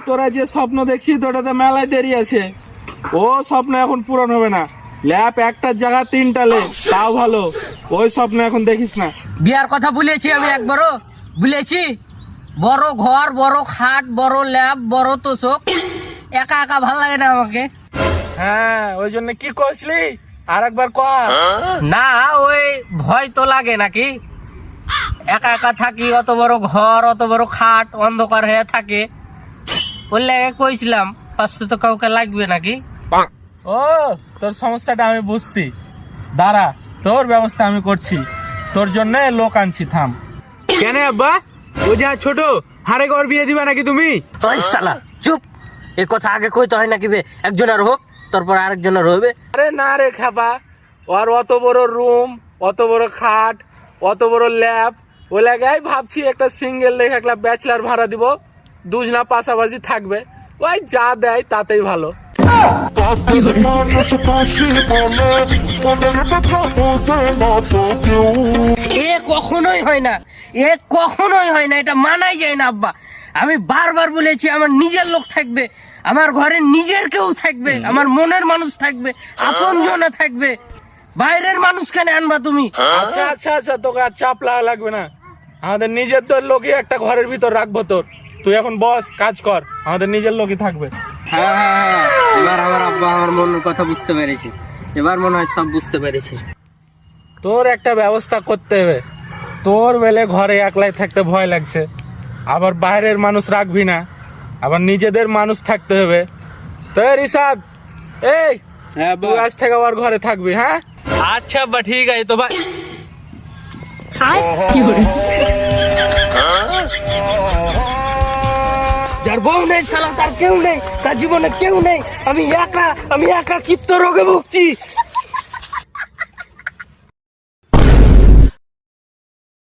তোরা যে স্বপ্ন দেখছিস ওটাতে মেলায় দেরি আছে। ও স্বপ্ন এখন পূরণ হবে না। ল্যাপ একটার জায়গা 3টা লে, তাও ভালো। ওই স্বপ্ন এখন দেখিস না। বিয়ার কথা বলেছি আমি একবারও বলেছি? বড় ঘর, বড় খাট, বড় ল্যাব, বড় তোষক, একা একা ভাল লাগে না আমাকে। হ্যাঁ, ওই জন্য কি করছিলি আর একবার কর। না, ওই ভয় তো লাগে নাকি? একা একা থাকি, অত বড় ঘর, অত বড় খাট, অন্ধকার হয়ে থাকে, বললে কইছিলাম পাশে তো কাউকে লাগবে নাকি। ও, তোর সমস্যাটা আমি বুঝছি। দাঁড়া, তোর ব্যবস্থা আমি করছি। তোর জন্য লোক আনছি, থাম। কেন আব্বা, ও যা ছোট হাড়ে ঘর বিয়ে দিবা নাকি তুমি? ওই শালা চুপ, এ কথা আগে কইতে হয় নাকি? বে একজনের হোক, তারপর আরেকজনের হবে। আরে না রে খাপা, ওর অত বড় রুম, অত বড় খাট, অত বড় ল্যাব, ওই লাগাই ভাবছি একটা সিঙ্গেল দেখে একটা ব্যাচলার ভাড়া দিব, দুজনা পাশাপাশি থাকবে। ওই যা দেয় তাতেই ভালো। এ কখনোই হয় না, এ কখনোই হয় না, এটা মানাই যায় না আব্বা। আমি বারবার বলেছি আমার নিজের লোক থাকবে, আমার ঘরে নিজের কেউ থাকবে, আমার মনের মানুষ থাকবে, আপন জনা থাকবে। বাইরের মানুষ কেন আনবা তুমি? আচ্ছা আচ্ছা আচ্ছা, তোকে আর চাপ লাগা লাগবে না। আমাদের নিজের তোর লোকই একটা ঘরের ভিতর রাখবো তোর। তুই এখন বস, কাজ কর, আমাদের নিজের লোকই থাকবে। হ্যাঁ হ্যাঁ হ্যাঁ, এবার আমার আব্বা আমার মনের কথা বুঝতে পেরেছে। এবার মনে হয় সব বুঝতে পেরেছে। তোর একটা ব্যবস্থা করতে হবে। তোর বেলে ঘরে একলাই থাকতে ভয় লাগছে, আবার বাইরের মানুষ রাখবি না, আবার নিজেদের মানুষ থাকতে হবে। তো রিসাদ, এই হ্যাঁ তুই আজ থেকে আবার ঘরে থাকবি। হ্যাঁ আচ্ছা আব্বা, ঠিক আছে তো ভাই। যার বউ নেই শালা, তার কেউ নেই, তার জীবনে কেউ নেই। আমি একা, আমি একা চিত্ত রোগে ভুগছি।